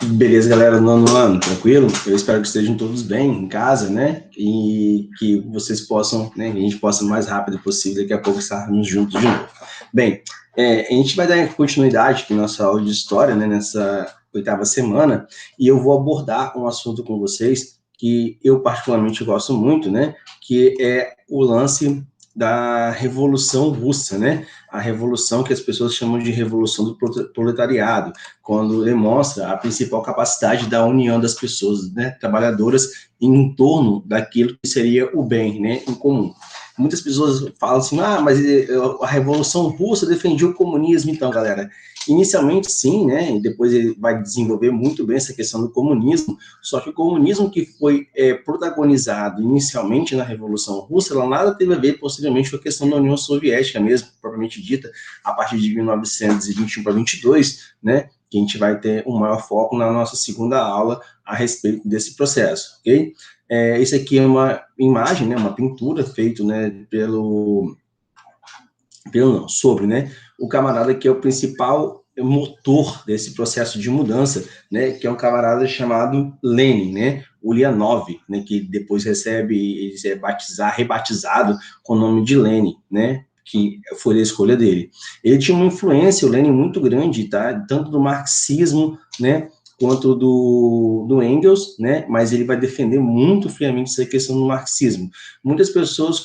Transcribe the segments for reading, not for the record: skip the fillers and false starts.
Beleza, galera, nono ano, tranquilo? Eu espero que estejam todos bem em casa, né? E que vocês possam, né? Que a gente possa o mais rápido possível, daqui a pouco estarmos juntos de novo. Bem, a gente vai dar continuidade aqui na nossa aula de história, né? Nessa oitava semana, e eu vou abordar um assunto com vocês que eu particularmente gosto muito, né? Que é o lance da Revolução Russa, né? A revolução que as pessoas chamam de Revolução do Proletariado, quando demonstra a principal capacidade da união das pessoas, né, trabalhadoras, em torno daquilo que seria o bem, né, em comum. Muitas pessoas falam assim, mas a Revolução Russa defendia o comunismo. Então, galera, inicialmente sim, né, e depois ele vai desenvolver muito bem essa questão do comunismo, só que o comunismo que foi protagonizado inicialmente na Revolução Russa, ela nada teve a ver posteriormente com a questão da União Soviética mesmo, propriamente dita, a partir de 1921 para 22, né, que a gente vai ter um maior foco na nossa segunda aula a respeito desse processo, ok? Isso aqui é uma imagem, né, uma pintura feita, né, sobre, né, o camarada que é o principal motor desse processo de mudança, né, que é um camarada chamado Lenin, né, Ulyanov, né, que depois recebe, ele é rebatizado com o nome de Lenin, né, que foi a escolha dele. Ele tinha uma influência, o Lenin, muito grande, tá, tanto do marxismo, né, quanto do Engels, né, mas ele vai defender muito friamente essa questão do marxismo. Muitas pessoas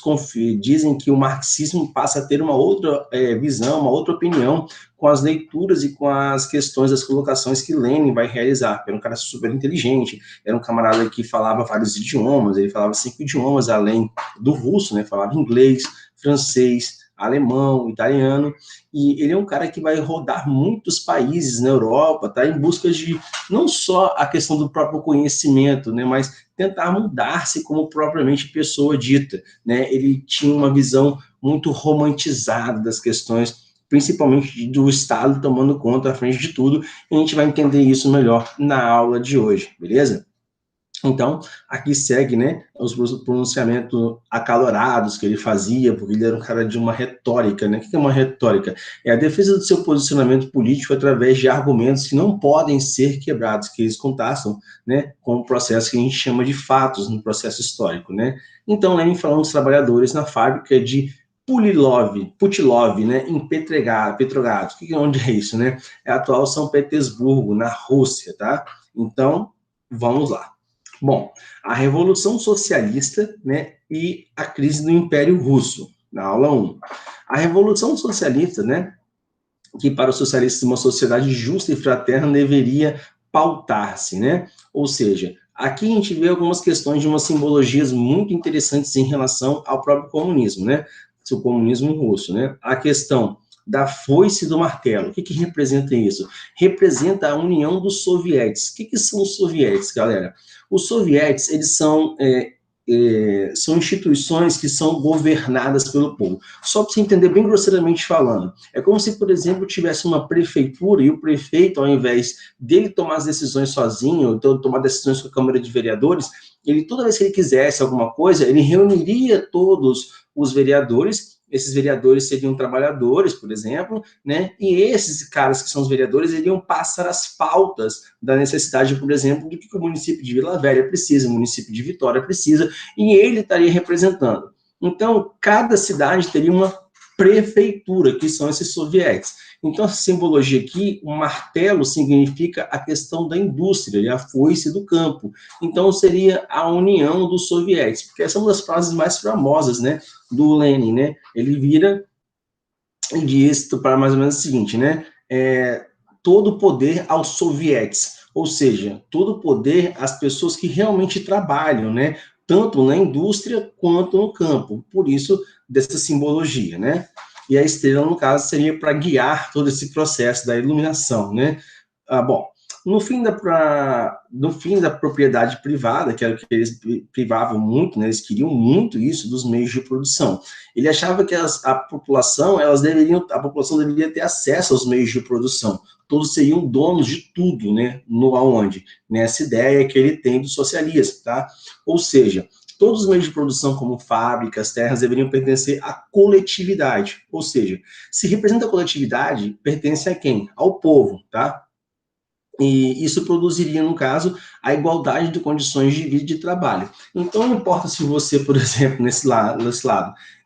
dizem que o marxismo passa a ter uma outra visão, uma outra opinião com as leituras e com as questões, as colocações que Lenin vai realizar. Era um cara super inteligente, era um camarada que falava vários idiomas, ele falava 5 idiomas além do russo, né, falava inglês, francês, alemão, italiano, e ele é um cara que vai rodar muitos países na Europa, tá, em busca de não só a questão do próprio conhecimento, né, mas tentar mudar-se como propriamente pessoa dita, né? Ele tinha uma visão muito romantizada das questões, principalmente do Estado tomando conta à frente de tudo, e a gente vai entender isso melhor na aula de hoje, beleza? Então, aqui segue, né, os pronunciamentos acalorados que ele fazia, porque ele era um cara de uma retórica, né? O que é uma retórica? É a defesa do seu posicionamento político através de argumentos que não podem ser quebrados, que eles contrastam, né, com o processo que a gente chama de fatos no processo histórico, né? Então, Lenin falando dos trabalhadores na fábrica de Putilov, né, em Petrogrado. Onde é isso, né? É a atual São Petersburgo, na Rússia, tá? Então, vamos lá. Bom, a Revolução Socialista, né, e a crise do Império Russo, na aula 1. A Revolução Socialista, né, que para os socialistas uma sociedade justa e fraterna deveria pautar-se, né? Ou seja, aqui a gente vê algumas questões de umas simbologias muito interessantes em relação ao próprio comunismo, né? O comunismo russo, né? A questão da foice e do martelo. O que representa isso? Representa a união dos sovietes. O que são os sovietes, galera? Os sovietes, eles são instituições que são governadas pelo povo. Só para você entender bem grosseiramente falando, é como se, por exemplo, tivesse uma prefeitura e o prefeito, ao invés dele tomar as decisões sozinho, então tomar decisões com a Câmara de Vereadores, ele, toda vez que ele quisesse alguma coisa, ele reuniria todos os vereadores. Esses vereadores seriam trabalhadores, por exemplo, né? E esses caras que são os vereadores iriam passar as pautas da necessidade, por exemplo, do que o município de Vila Velha precisa, o município de Vitória precisa, e ele estaria representando. Então, cada cidade teria uma prefeitura, que são esses sovietes. Então, essa simbologia aqui, o martelo significa a questão da indústria, e a foice do campo. Então, seria a união dos sovietes, porque essa é uma das frases mais famosas, né, do Lenin, né? Ele vira e diz para mais ou menos o seguinte, né? Todo o poder aos sovietes, ou seja, todo o poder às pessoas que realmente trabalham, né? Tanto na indústria quanto no campo. Por isso, dessa simbologia, né? E a estrela, no caso, seria para guiar todo esse processo da iluminação, né? Bom, no fim da propriedade privada, que era o que eles privavam muito, né, eles queriam muito isso dos meios de produção. Ele achava que a população deveria ter acesso aos meios de produção. Todos seriam donos de tudo, né, no aonde? Nessa ideia que ele tem do socialismo, tá? Ou seja, todos os meios de produção, como fábricas, terras, deveriam pertencer à coletividade. Ou seja, se representa a coletividade, pertence a quem? Ao povo, tá? E isso produziria, no caso, a igualdade de condições de vida e de trabalho. Então, não importa se você, por exemplo, nesse lado,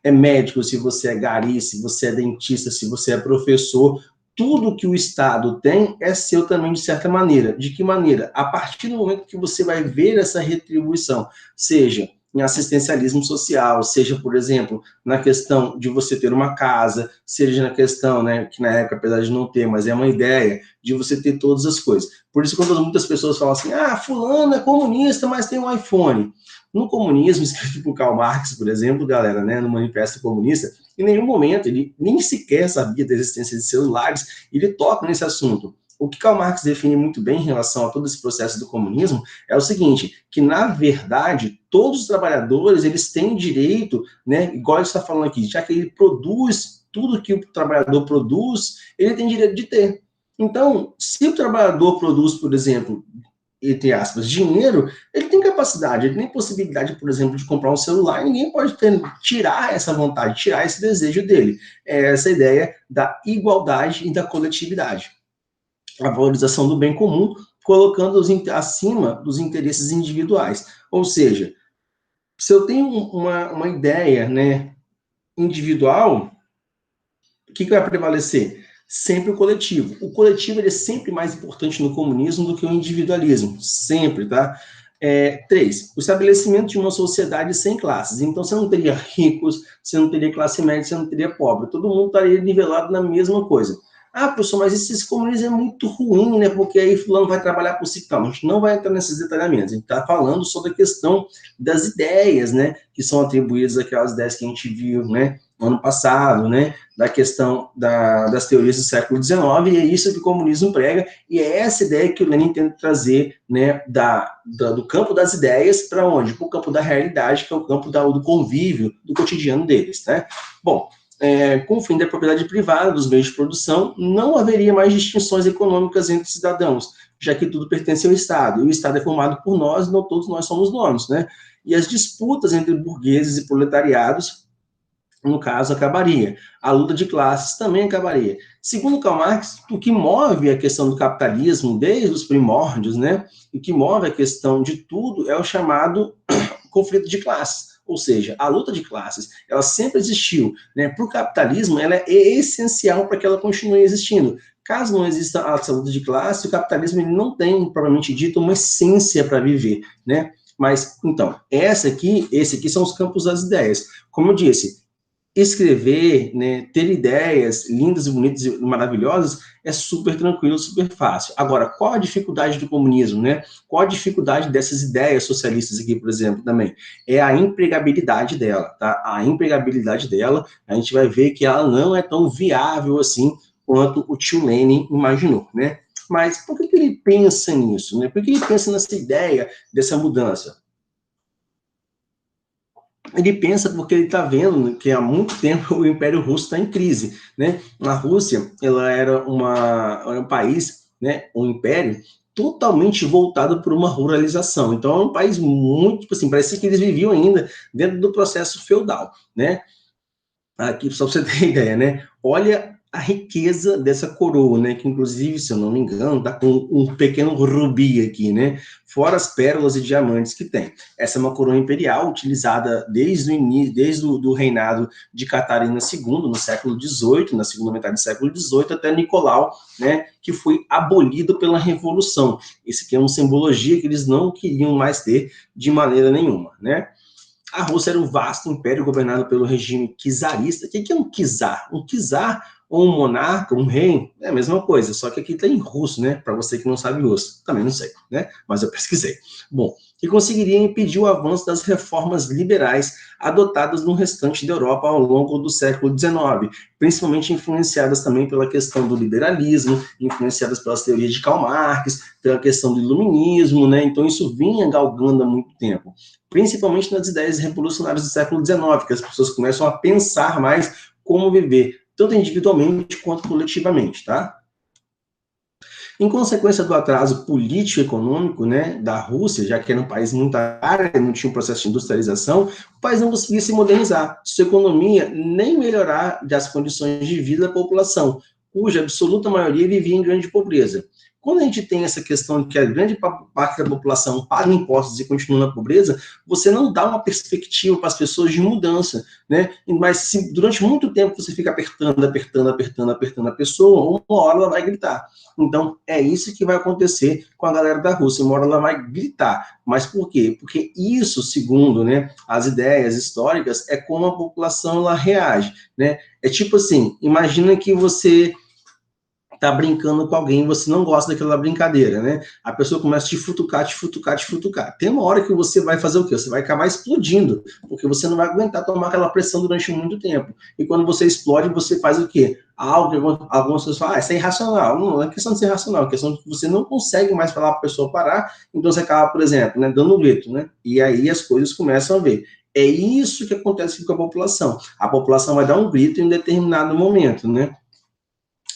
é médico, se você é gari, se você é dentista, se você é professor, tudo que o Estado tem é seu também, de certa maneira. De que maneira? A partir do momento que você vai ver essa retribuição, seja em assistencialismo social, seja, por exemplo, na questão de você ter uma casa, seja na questão, né, que na época, apesar de não ter, mas é uma ideia, de você ter todas as coisas. Por isso, quando muitas pessoas falam assim, fulano é comunista, mas tem um iPhone. No comunismo, escrito por Karl Marx, por exemplo, galera, né, no Manifesto Comunista, em nenhum momento ele nem sequer sabia da existência de celulares, ele toca nesse assunto. O que Karl Marx define muito bem em relação a todo esse processo do comunismo é o seguinte, que na verdade todos os trabalhadores eles têm direito, né, igual ele está falando aqui, já que ele produz tudo que o trabalhador produz, ele tem direito de ter. Então, se o trabalhador produz, por exemplo, entre aspas, dinheiro, ele tem capacidade, ele tem possibilidade, por exemplo, de comprar um celular, e ninguém pode tirar essa vontade, tirar esse desejo dele. É essa ideia da igualdade e da coletividade. A valorização do bem comum, colocando-os acima dos interesses individuais. Ou seja, se eu tenho uma ideia, né, individual, o que vai prevalecer? Sempre o coletivo. O coletivo ele é sempre mais importante no comunismo do que o individualismo. Sempre, tá? 3. O estabelecimento de uma sociedade sem classes. Então, você não teria ricos, você não teria classe média, você não teria pobre. Todo mundo estaria nivelado na mesma coisa. Professor, mas esse comunismo é muito ruim, né? Porque aí fulano vai trabalhar por si. Calma, a gente não vai entrar nesses detalhamentos. A gente está falando sobre a questão das ideias, né? Que são atribuídas àquelas ideias que a gente viu, né? Ano passado, né? Da questão das teorias do século XIX, e é isso que o comunismo prega, e é essa ideia que o Lenin tenta trazer, né, do campo das ideias para onde? Para o campo da realidade, que é o campo do convívio, do cotidiano deles, né? Bom, com o fim da propriedade privada dos meios de produção, não haveria mais distinções econômicas entre cidadãos, já que tudo pertence ao Estado, e o Estado é formado por nós, e não todos nós somos donos, né? E as disputas entre burgueses e proletariados, no caso, acabaria. A luta de classes também acabaria. Segundo Karl Marx, o que move a questão do capitalismo desde os primórdios, né? O que move a questão de tudo é o chamado conflito de classes. Ou seja, a luta de classes, ela sempre existiu, né? Para o capitalismo, ela é essencial para que ela continue existindo. Caso não exista essa luta de classe, o capitalismo ele não tem, propriamente dito, uma essência para viver, né? Mas, então, esse aqui são os campos das ideias. Como eu disse, escrever, né, ter ideias lindas e bonitas e maravilhosas é super tranquilo, super fácil. Agora, qual a dificuldade do comunismo, né? Qual a dificuldade dessas ideias socialistas aqui, por exemplo, também? É a empregabilidade dela, tá? A empregabilidade dela, a gente vai ver que ela não é tão viável assim quanto o tio Lenin imaginou, né? Mas por que ele pensa nisso, né? Por que ele pensa nessa ideia dessa mudança? Ele pensa porque ele está vendo que há muito tempo o Império Russo está em crise, né? A Rússia, ela era um país, né, um império totalmente voltado por uma ruralização. Então, é um país muito, tipo assim, parecia que eles viviam ainda dentro do processo feudal, né? Aqui, só para você ter ideia, né? Olha a riqueza dessa coroa, né? Que, inclusive, se eu não me engano, tá com um pequeno rubi aqui, né? Fora as pérolas e diamantes que tem. Essa é uma coroa imperial utilizada desde o início, desde o do reinado de Catarina II, no século XVIII, na segunda metade do século XVIII, até Nicolau, né? Que foi abolido pela Revolução. Esse aqui é uma simbologia que eles não queriam mais ter de maneira nenhuma, né? A Rússia era um vasto império governado pelo regime czarista. O que é um czar? Um czar ou um monarca, um rei, é a mesma coisa, só que aqui está em russo, né? Para você que não sabe russo, também não sei, né? Mas eu pesquisei. Bom, que conseguiria impedir o avanço das reformas liberais adotadas no restante da Europa ao longo do século XIX, principalmente influenciadas também pela questão do liberalismo, influenciadas pelas teorias de Karl Marx, pela questão do iluminismo, né? Então isso vinha galgando há muito tempo, principalmente nas ideias revolucionárias do século XIX, que as pessoas começam a pensar mais como viver, tanto individualmente quanto coletivamente, tá? Em consequência do atraso político-econômico, né, da Rússia, já que era um país muito árido, não tinha um processo de industrialização, o país não conseguia se modernizar, sua economia nem melhorar das condições de vida da população, cuja absoluta maioria vivia em grande pobreza. Quando a gente tem essa questão de que a grande parte da população paga impostos e continua na pobreza, você não dá uma perspectiva para as pessoas de mudança, né? Mas se durante muito tempo você fica apertando a pessoa, uma hora ela vai gritar. Então, é isso que vai acontecer com a galera da Rússia, uma hora ela vai gritar. Mas por quê? Porque isso, segundo, né, as ideias históricas, é como a população ela reage, né? É tipo assim, imagina que você tá brincando com alguém, você não gosta daquela brincadeira, né? A pessoa começa a te futucar, te futucar, te futucar. Tem uma hora que você vai fazer o quê? Você vai acabar explodindo, porque você não vai aguentar tomar aquela pressão durante muito tempo. E quando você explode, você faz o quê? Algo, algumas pessoas falam, isso é irracional. Não é questão de ser irracional, é questão de que você não consegue mais falar para a pessoa parar, então você acaba, por exemplo, né, dando um grito, né? E aí as coisas começam a ver. É isso que acontece com a população. A população vai dar um grito em um determinado momento, né?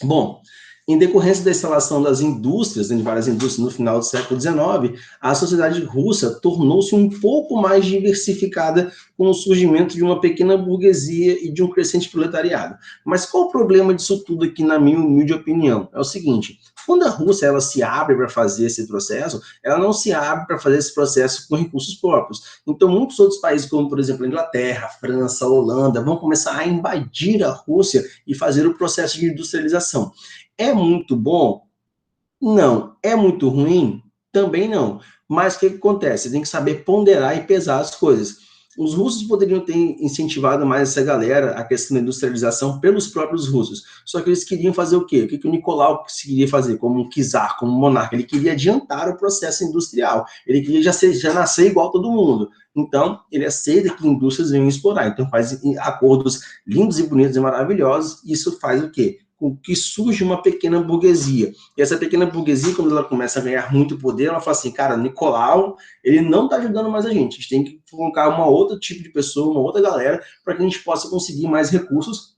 Bom, em decorrência da instalação das indústrias, de várias indústrias no final do século XIX, a sociedade russa tornou-se um pouco mais diversificada com o surgimento de uma pequena burguesia e de um crescente proletariado. Mas qual o problema disso tudo aqui, na minha humilde opinião? É o seguinte, quando a Rússia ela se abre para fazer esse processo, ela não se abre para fazer esse processo com recursos próprios. Então, muitos outros países, como, por exemplo, a Inglaterra, a França, a Holanda, vão começar a invadir a Rússia e fazer o processo de industrialização. É muito bom? Não. É muito ruim? Também não. Mas o que acontece? Você tem que saber ponderar e pesar as coisas. Os russos poderiam ter incentivado mais essa galera, a questão da industrialização, pelos próprios russos. Só que eles queriam fazer o quê? O que o Nicolau queria fazer, como um czar, como um monarca? Ele queria adiantar o processo industrial. Ele queria já nascer igual todo mundo. Então, ele aceita que indústrias venham explorar. Então, faz acordos lindos e bonitos e maravilhosos. Isso faz o quê? Com que surge uma pequena burguesia. E essa pequena burguesia, quando ela começa a ganhar muito poder, ela fala assim, cara, Nicolau, ele não está ajudando mais a gente tem que colocar uma outra tipo de pessoa, uma outra galera, para que a gente possa conseguir mais recursos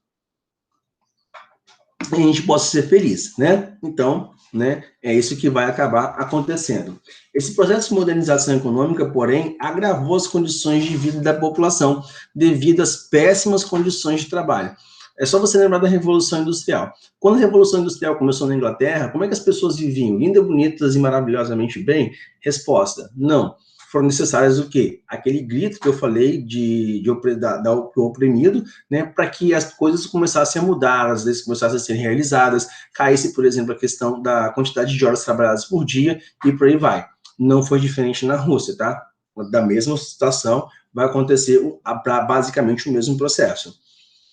e a gente possa ser feliz, né? Então, né, é isso que vai acabar acontecendo. Esse processo de modernização econômica, porém, agravou as condições de vida da população devido às péssimas condições de trabalho. É só você lembrar da Revolução Industrial. Quando a Revolução Industrial começou na Inglaterra, como é que as pessoas viviam? Lindas, bonitas e maravilhosamente bem? Resposta, não. Foram necessárias o quê? Aquele grito que eu falei do oprimido, né, para que as coisas começassem a mudar, as leis começassem a ser realizadas, caísse, por exemplo, a questão da quantidade de horas trabalhadas por dia e por aí vai. Não foi diferente na Rússia, tá? Da mesma situação vai acontecer basicamente o mesmo processo.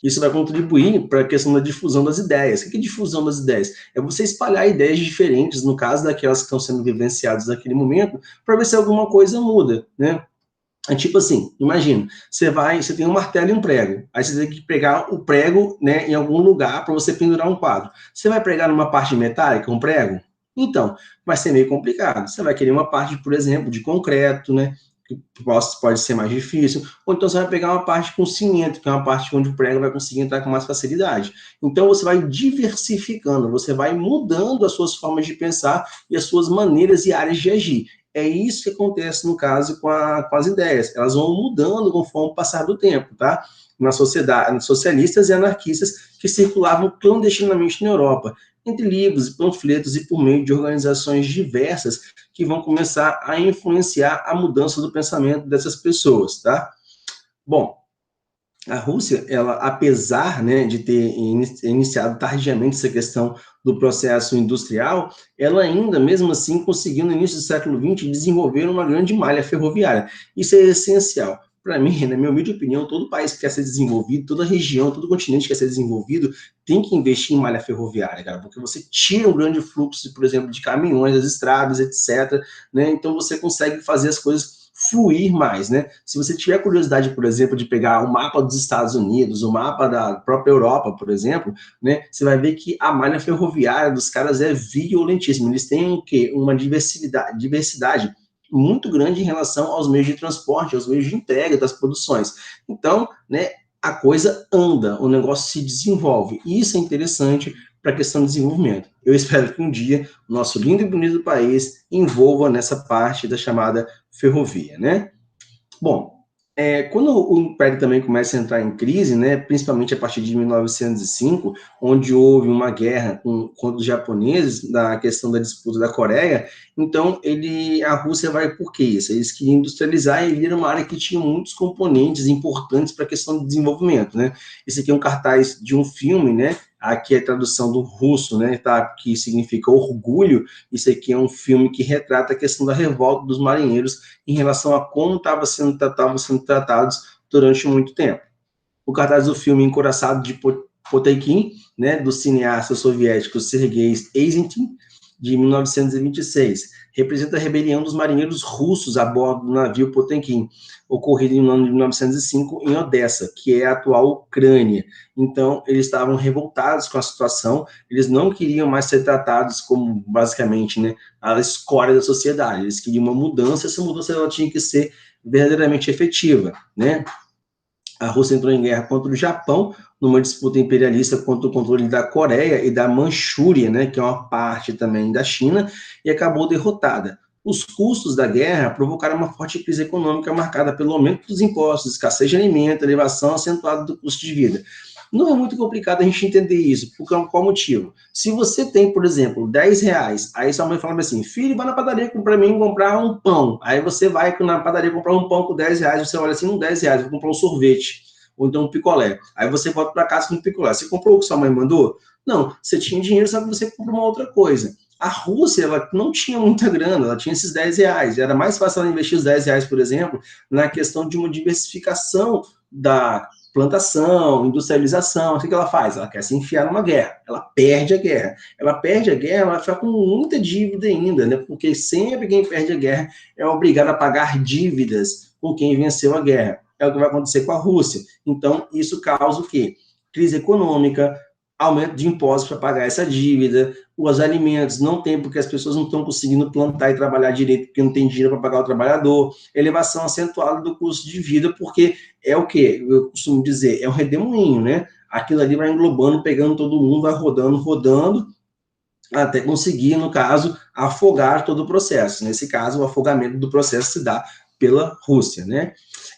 Isso vai contribuir para a questão da difusão das ideias. O que é difusão das ideias? É você espalhar ideias diferentes, no caso daquelas que estão sendo vivenciadas naquele momento, para ver se alguma coisa muda, né? É tipo assim, imagina, você tem um martelo e um prego, aí você tem que pegar o prego, né, em algum lugar para você pendurar um quadro. Você vai pregar numa parte metálica um prego? Então, vai ser meio complicado. Você vai querer uma parte, por exemplo, de concreto, né, que pode ser mais difícil, ou então você vai pegar uma parte com cimento, que é uma parte onde o prego vai conseguir entrar com mais facilidade. Então você vai diversificando, você vai mudando as suas formas de pensar e as suas maneiras e áreas de agir. É isso que acontece, no caso, com as ideias. Elas vão mudando conforme o passar do tempo, tá? Na sociedade, socialistas e anarquistas que circulavam clandestinamente na Europa, entre livros, panfletos e por meio de organizações diversas que vão começar a influenciar a mudança do pensamento dessas pessoas, tá? Bom, a Rússia, ela, apesar, né, de ter iniciado tardiamente essa questão do processo industrial, ela ainda, mesmo assim, conseguiu, no início do século XX, desenvolver uma grande malha ferroviária. Isso é essencial. Para mim, na minha humilde opinião, todo país que quer ser desenvolvido, toda região, todo continente que quer ser desenvolvido, tem que investir em malha ferroviária, cara, porque você tira um grande fluxo, por exemplo, de caminhões, das estradas, etc., né? Então você consegue fazer as coisas fluir mais, né? Se você tiver curiosidade, por exemplo, de pegar o mapa dos Estados Unidos, o mapa da própria Europa, por exemplo, né? Você vai ver que a malha ferroviária dos caras é violentíssima. Eles têm o quê? Uma diversidade muito grande em relação aos meios de transporte, aos meios de entrega das produções. Então, né, a coisa anda, o negócio se desenvolve. E isso é interessante para a questão do desenvolvimento. Eu espero que um dia o nosso lindo e bonito país envolva nessa parte da chamada ferrovia, né? Bom, Quando o Império também começa a entrar em crise, né, principalmente a partir de 1905, onde houve uma guerra contra os japoneses, na questão da disputa da Coreia, então a Rússia vai por quê? Isso? Eles queriam industrializar e era uma área que tinha muitos componentes importantes para a questão do desenvolvimento, né? Esse aqui é um cartaz de um filme, né? Aqui é a tradução do russo, né, tá? Que significa orgulho. Isso aqui é um filme que retrata a questão da revolta dos marinheiros em relação a como estavam sendo tratados durante muito tempo. O cartaz do filme Encoraçado de Potemkin, né, do cineasta soviético Sergei Eisenstein, de 1926, representa a rebelião dos marinheiros russos a bordo do navio Potemkin, ocorrido no ano de 1905 em Odessa, que é a atual Ucrânia. Então, eles estavam revoltados com a situação, eles não queriam mais ser tratados como, basicamente, né, a escória da sociedade, eles queriam uma mudança, essa mudança ela tinha que ser verdadeiramente efetiva, né? A Rússia entrou em guerra contra o Japão, numa disputa imperialista contra o controle da Coreia e da Manchúria, né, que é uma parte também da China, e acabou derrotada. Os custos da guerra provocaram uma forte crise econômica marcada pelo aumento dos impostos, escassez de alimento, elevação acentuada do custo de vida. Não é muito complicado a gente entender isso, por qual motivo? Se você tem, por exemplo, R$ 10, aí sua mãe fala assim, filho, vai na padaria para mim comprar um pão. Aí você vai na padaria comprar um pão com R$ 10, você olha assim, R$ 10, vou comprar um sorvete, ou então um picolé. Aí você volta para casa com um picolé. Você comprou o que sua mãe mandou? Não, você tinha dinheiro, só que você comprou uma outra coisa. A Rússia, ela não tinha muita grana, ela tinha esses R$ 10. Era mais fácil ela investir os R$ 10, por exemplo, na questão de uma diversificação da plantação, industrialização. O que ela faz? Ela quer se enfiar numa guerra. Ela perde a guerra. Ela perde a guerra, ela fica com muita dívida ainda, né? Porque sempre quem perde a guerra é obrigado a pagar dívidas com quem venceu a guerra. É o que vai acontecer com a Rússia. Então, isso causa o quê? Crise econômica, aumento de impostos para pagar essa dívida, os alimentos não tem, porque as pessoas não estão conseguindo plantar e trabalhar direito, porque não tem dinheiro para pagar o trabalhador, elevação acentuada do custo de vida, porque é o que eu costumo dizer, é um redemoinho, né? Aquilo ali vai englobando, pegando todo mundo, vai rodando, rodando, até conseguir, no caso, afogar todo o processo. Nesse caso, o afogamento do processo se dá pela Rússia, né?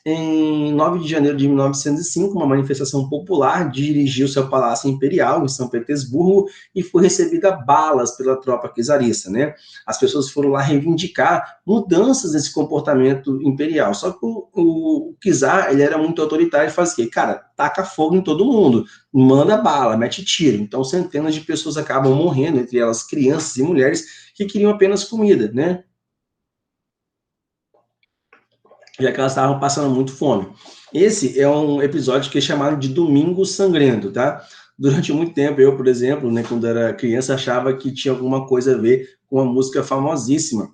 Em 9 de janeiro de 1905, uma manifestação popular dirigiu-se ao Palácio Imperial, em São Petersburgo, e foi recebida a balas pela tropa czarista, né? As pessoas foram lá reivindicar mudanças nesse comportamento imperial. Só que o czar, ele era muito autoritário e fazia o quê? Cara, taca fogo em todo mundo, manda bala, mete tiro. Então, centenas de pessoas acabam morrendo, entre elas crianças e mulheres, que queriam apenas comida, né? Já que elas estavam passando muito fome. Esse é um episódio que é chamado de Domingo Sangrento, tá? Durante muito tempo, eu, por exemplo, né, quando era criança, achava que tinha alguma coisa a ver com uma música famosíssima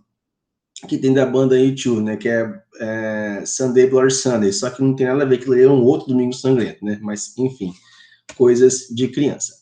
que tem da banda U2, né, que é Sunday Bloody Sunday, só que não tem nada a ver, que ele é um outro Domingo Sangrento, né? Mas, enfim, coisas de criança.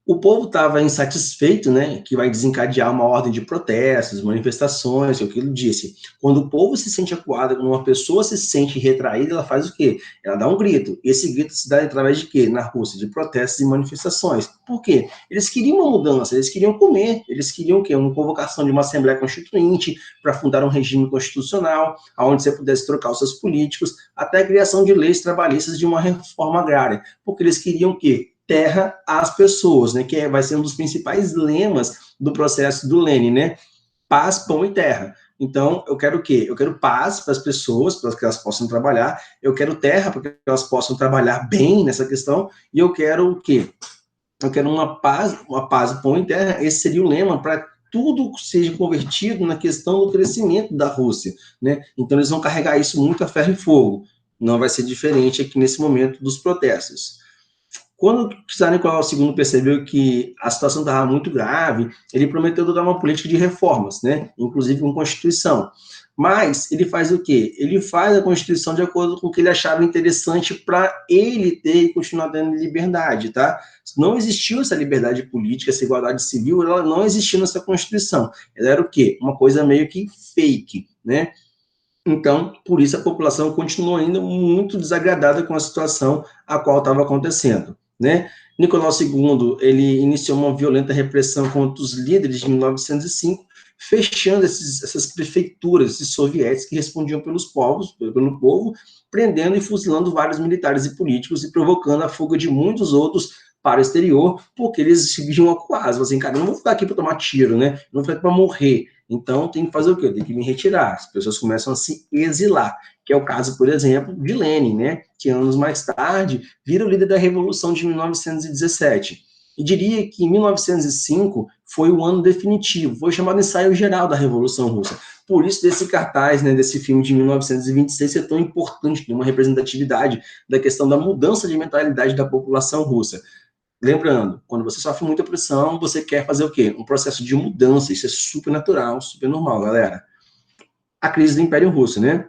O povo estava insatisfeito, né, que vai desencadear uma ordem de protestos, manifestações, é o que ele disse. Quando o povo se sente acuado, quando uma pessoa se sente retraída, ela faz o quê? Ela dá um grito. Esse grito se dá através de quê? Na Rússia, de protestos e manifestações. Por quê? Eles queriam uma mudança, eles queriam comer, eles queriam o quê? Uma convocação de uma Assembleia Constituinte para fundar um regime constitucional, onde você pudesse trocar os seus políticos, até a criação de leis trabalhistas de uma reforma agrária. Porque eles queriam o quê? Terra às pessoas, né? Que vai ser um dos principais lemas do processo do Lenin, né? Paz, pão e terra. Então, eu quero o quê? Eu quero paz para as pessoas, para que elas possam trabalhar. Eu quero terra para que elas possam trabalhar bem nessa questão. E eu quero o quê? Eu quero uma paz, pão e terra. Esse seria o lema para tudo seja convertido na questão do crescimento da Rússia, né? Então, eles vão carregar isso muito a ferro e fogo. Não vai ser diferente aqui nesse momento dos protestos. Quando o Tsar Nicolau II percebeu que a situação estava muito grave, ele prometeu adotar uma política de reformas, né? Inclusive com Constituição. Mas ele faz o quê? Ele faz a Constituição de acordo com o que ele achava interessante para ele ter e continuar dando liberdade, tá? Não existiu essa liberdade política, essa igualdade civil, ela não existiu nessa Constituição. Ela era o quê? Uma coisa meio que fake, né? Então, por isso a população continuou ainda muito desagradada com a situação a qual estava acontecendo, né? Nicolau II, ele iniciou uma violenta repressão contra os líderes de 1905, fechando essas prefeituras, esses sovietes que respondiam pelo povo, prendendo e fuzilando vários militares e políticos e provocando a fuga de muitos outros para o exterior, porque eles viam acuados, assim, cara, eu não vou ficar aqui para tomar tiro, né? Eu não vou ficar aqui para morrer. Então, tem que fazer o quê? Eu tenho que me retirar. As pessoas começam a se exilar, que é o caso, por exemplo, de Lenin, né? Que anos mais tarde vira o líder da Revolução de 1917. E diria que 1905 foi o ano definitivo, foi chamado ensaio geral da Revolução Russa. Por isso, desse cartaz, né, desse filme de 1926 ser tão importante, tem uma representatividade da questão da mudança de mentalidade da população russa. Lembrando, quando você sofre muita pressão, você quer fazer o quê? Um processo de mudança, isso é super natural, super normal, galera. A crise do Império Russo, né?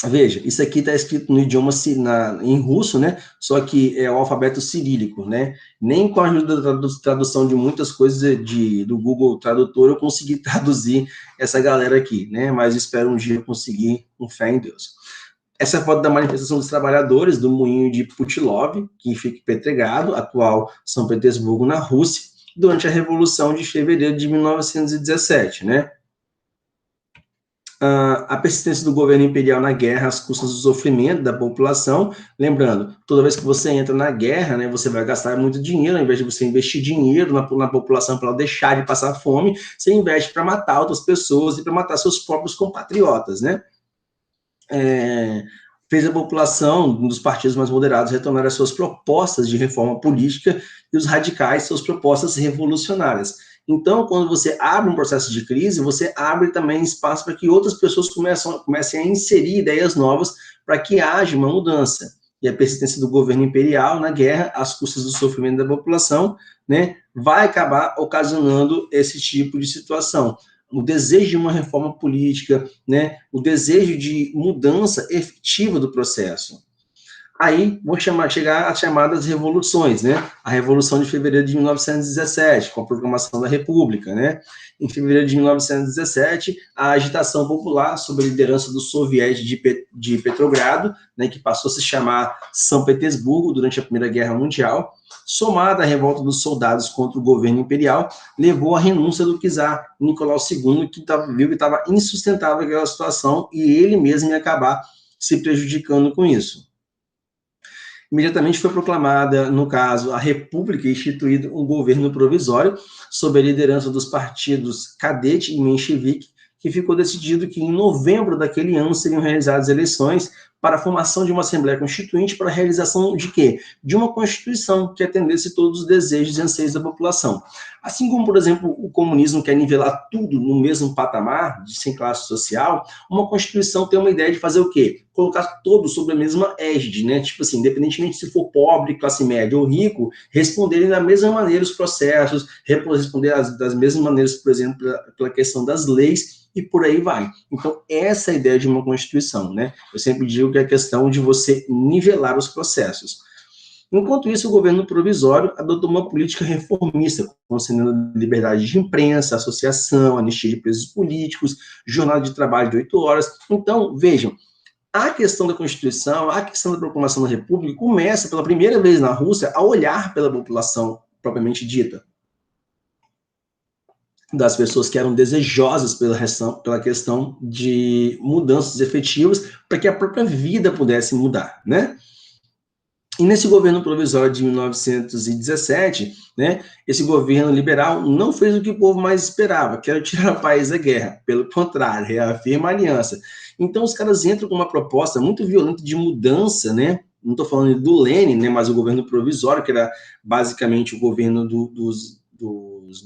Veja, isso aqui está escrito no idioma em russo, né? Só que é o alfabeto cirílico, né? Nem com a ajuda da tradução de muitas coisas do Google Tradutor eu consegui traduzir essa galera aqui, né? Mas espero um dia conseguir, com fé em Deus. Essa é a foto da manifestação dos trabalhadores do moinho de Putilov, que fica em Petrogrado, atual São Petersburgo, na Rússia, durante a Revolução de Fevereiro de 1917, né? A persistência do governo imperial na guerra às custas do sofrimento da população. Lembrando, toda vez que você entra na guerra, né, você vai gastar muito dinheiro, ao invés de você investir dinheiro na população para ela deixar de passar fome, você investe para matar outras pessoas e para matar seus próprios compatriotas, né? Fez a população dos partidos mais moderados retornar às suas propostas de reforma política e os radicais suas propostas revolucionárias. Então, quando você abre um processo de crise, você abre também espaço para que outras pessoas comecem a inserir ideias novas para que haja uma mudança. E a persistência do governo imperial na guerra, às custas do sofrimento da população, né, vai acabar ocasionando esse tipo de situação. O desejo de uma reforma política, né, o desejo de mudança efetiva do processo. Aí, chegar às chamadas revoluções, né? A Revolução de Fevereiro de 1917, com a proclamação da República, né? Em fevereiro de 1917, a agitação popular sob a liderança do soviete de Petrogrado, né, que passou a se chamar São Petersburgo durante a Primeira Guerra Mundial, somada à revolta dos soldados contra o governo imperial, levou à renúncia do czar Nicolau II, que viu que estava insustentável aquela situação e ele mesmo ia acabar se prejudicando com isso. Imediatamente foi proclamada, no caso, a República, instituído um governo provisório sob a liderança dos partidos Cadete e Menchevique, que ficou decidido que em novembro daquele ano seriam realizadas eleições para a formação de uma Assembleia Constituinte para a realização de quê? De uma Constituição que atendesse todos os desejos e anseios da população. Assim como, por exemplo, o comunismo quer nivelar tudo no mesmo patamar, sem classe social, uma Constituição tem uma ideia de fazer o quê? Colocar todos sob a mesma égide, né? Tipo assim, independentemente se for pobre, classe média ou rico, responderem da mesma maneira os processos, responder das mesmas maneiras, por exemplo, pela questão das leis, e por aí vai. Então, essa é a ideia de uma Constituição, né? Eu sempre digo que é a questão de você nivelar os processos. Enquanto isso, o governo provisório adotou uma política reformista, concedendo liberdade de imprensa, associação, anistia de presos políticos, jornada de trabalho de 8 horas. Então, vejam, a questão da Constituição, a questão da proclamação da República começa, pela primeira vez na Rússia, a olhar pela população propriamente dita, das pessoas que eram desejosas pela questão de mudanças efetivas para que a própria vida pudesse mudar, né? E nesse governo provisório de 1917, né, esse governo liberal não fez o que o povo mais esperava, que era tirar o país da guerra. Pelo contrário, reafirma a aliança. Então, os caras entram com uma proposta muito violenta de mudança, né? Não estou falando do Lenin, né, mas o governo provisório, que era basicamente o governo dos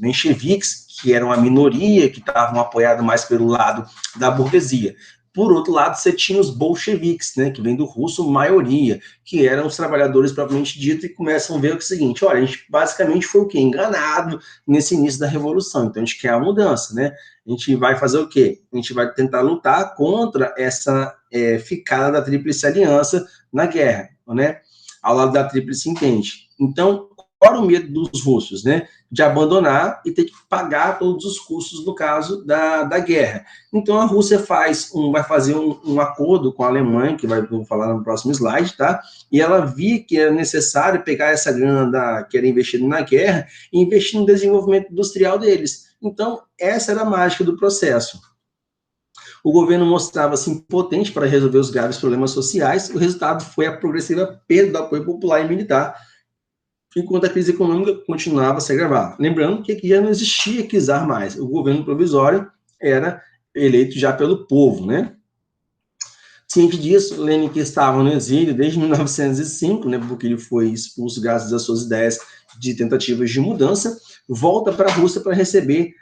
mencheviques, que eram a minoria, que estavam apoiados mais pelo lado da burguesia. Por outro lado, você tinha os bolcheviques, né, que vem do russo maioria, que eram os trabalhadores propriamente dito, e começam a ver o seguinte: olha, a gente basicamente foi o quê? Enganado nesse início da Revolução, então a gente quer a mudança, né? A gente vai fazer o quê? A gente vai tentar lutar contra essa ficada da Tríplice Aliança na guerra, né? Ao lado da Tríplice Entente. Então, o medo dos russos, né, de abandonar e ter que pagar todos os custos, no caso da guerra. Então, a Rússia vai fazer um acordo com a Alemanha, que vou falar no próximo slide, tá? E ela via que era necessário pegar essa grana que era investida na guerra e investir no desenvolvimento industrial deles. Então, essa era a mágica do processo. O governo mostrava-se impotente para resolver os graves problemas sociais, o resultado foi a progressiva perda do apoio popular e militar, enquanto a crise econômica continuava a se agravar. Lembrando que aqui já não existia czar mais, o governo provisório era eleito já pelo povo, né? Ciente disso, Lenin, que estava no exílio desde 1905, né, porque ele foi expulso graças às suas ideias de tentativas de mudança, volta para a Rússia para receber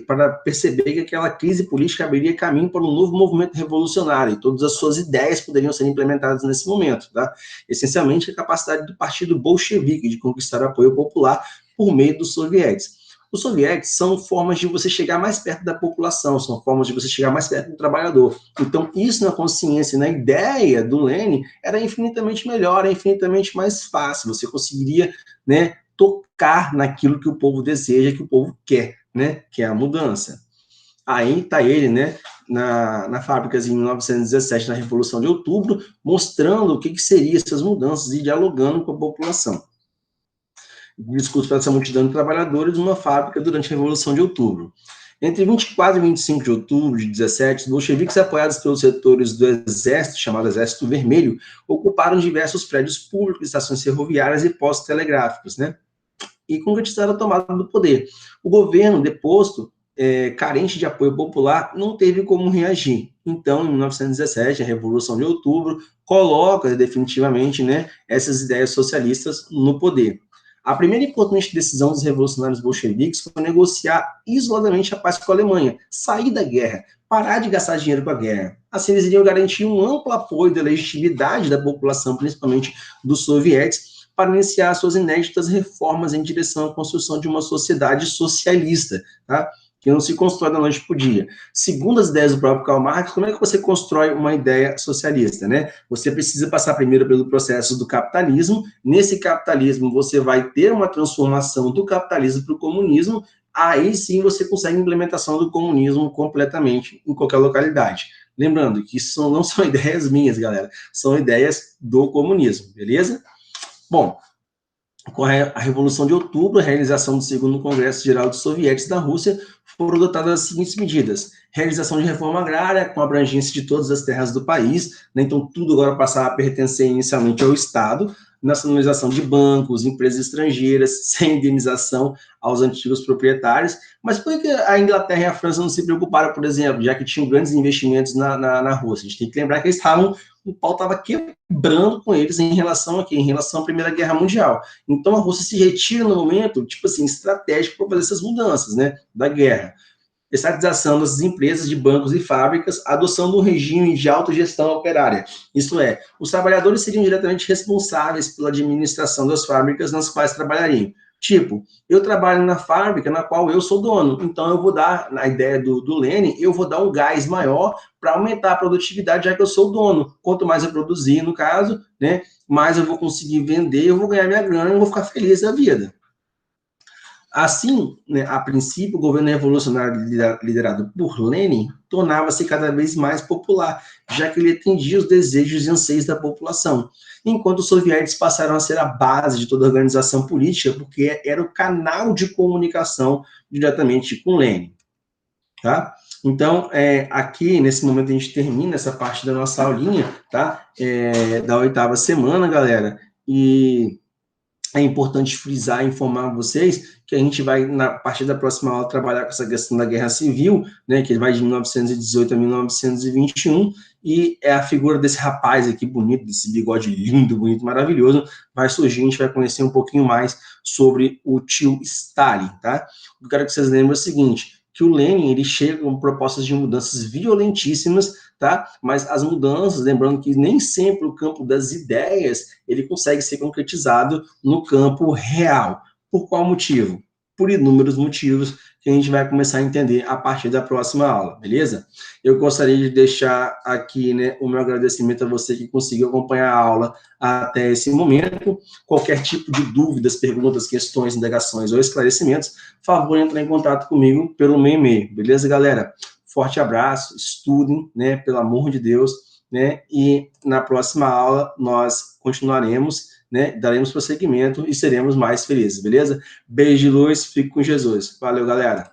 para perceber que aquela crise política abriria caminho para um novo movimento revolucionário, e todas as suas ideias poderiam ser implementadas nesse momento, tá? Essencialmente, a capacidade do partido bolchevique de conquistar apoio popular por meio dos sovietes. Os sovietes são formas de você chegar mais perto da população, são formas de você chegar mais perto do trabalhador. Então, isso na consciência, na ideia do Lenin, era infinitamente melhor, era infinitamente mais fácil. Você conseguiria, né, tocar naquilo que o povo deseja, que o povo quer, né, que é a mudança. Aí está ele, né, na fábrica em 1917, na Revolução de Outubro, mostrando o que seriam essas mudanças e dialogando com a população. Discurso para essa multidão de trabalhadores numa fábrica durante a Revolução de Outubro. Entre 24 e 25 de outubro de 17, os bolcheviques, apoiados pelos setores do Exército, chamado Exército Vermelho, ocuparam diversos prédios públicos, estações ferroviárias e postos telegráficos, né? E concretizaram a tomada do poder. O governo, deposto, carente de apoio popular, não teve como reagir. Então, em 1917, a Revolução de Outubro coloca definitivamente, né, essas ideias socialistas no poder. A primeira importante decisão dos revolucionários bolcheviques foi negociar isoladamente a paz com a Alemanha, sair da guerra, parar de gastar dinheiro com a guerra. Assim, eles iriam garantir um amplo apoio da legitimidade da população, principalmente dos sovietes, para iniciar suas inéditas reformas em direção à construção de uma sociedade socialista, tá? Que não se constrói da noite para o dia. Segundo as ideias do próprio Karl Marx, como é que você constrói uma ideia socialista, né? Você precisa passar primeiro pelo processo do capitalismo. Nesse capitalismo, você vai ter uma transformação do capitalismo para o comunismo. Aí sim você consegue a implementação do comunismo completamente em qualquer localidade. Lembrando que isso não são ideias minhas, galera. São ideias do comunismo, beleza? Bom, com a Revolução de Outubro, a realização do segundo Congresso Geral dos Sovietes da Rússia, foram adotadas as seguintes medidas: realização de reforma agrária, com abrangência de todas as terras do país, né? Então tudo agora passava a pertencer inicialmente ao Estado, nacionalização de bancos, empresas estrangeiras, sem indenização aos antigos proprietários. Mas por que a Inglaterra e a França não se preocuparam, por exemplo, já que tinham grandes investimentos na Rússia? A gente tem que lembrar que eles estavam, o pau estava quebrando com eles em relação à Primeira Guerra Mundial. Então a Rússia se retira no momento, tipo assim, estratégico para fazer essas mudanças, né, da guerra. Estatização das empresas, de bancos e fábricas, adoção de um regime de autogestão operária. Isto é, os trabalhadores seriam diretamente responsáveis pela administração das fábricas nas quais trabalhariam. Tipo, eu trabalho na fábrica na qual eu sou dono, então eu vou dar, na ideia do Lenin, eu vou dar um gás maior para aumentar a produtividade, já que eu sou o dono. Quanto mais eu produzir, no caso, né, mais eu vou conseguir vender, eu vou ganhar minha grana e eu vou ficar feliz da vida. Assim, né, a princípio, o governo revolucionário liderado por Lenin tornava-se cada vez mais popular, já que ele atendia os desejos e anseios da população, enquanto os sovietes passaram a ser a base de toda a organização política, porque era o canal de comunicação diretamente com Lenin. Tá? Então, aqui, nesse momento, a gente termina essa parte da nossa aulinha, tá? Da 8ª semana, galera, e é importante frisar e informar vocês que a gente vai, na partir da próxima aula, trabalhar com essa questão da Guerra Civil, né, que vai de 1918 a 1921, e é a figura desse rapaz aqui bonito, desse bigode lindo, bonito, maravilhoso, vai surgir, a gente vai conhecer um pouquinho mais sobre o tio Stalin, tá? Eu quero que vocês lembrem o seguinte, que o Lenin, ele chega com propostas de mudanças violentíssimas, tá? Mas as mudanças, lembrando que nem sempre o campo das ideias, ele consegue ser concretizado no campo real. Por qual motivo? Por inúmeros motivos que a gente vai começar a entender a partir da próxima aula, beleza? Eu gostaria de deixar aqui, né, o meu agradecimento a você que conseguiu acompanhar a aula até esse momento. Qualquer tipo de dúvidas, perguntas, questões, indagações ou esclarecimentos, por favor, entrar em contato comigo pelo meu e-mail, beleza, galera? Forte abraço, estudem, né, pelo amor de Deus, né, e na próxima aula nós continuaremos, né, daremos prosseguimento e seremos mais felizes, beleza? Beijo de luz, fique com Jesus. Valeu, galera.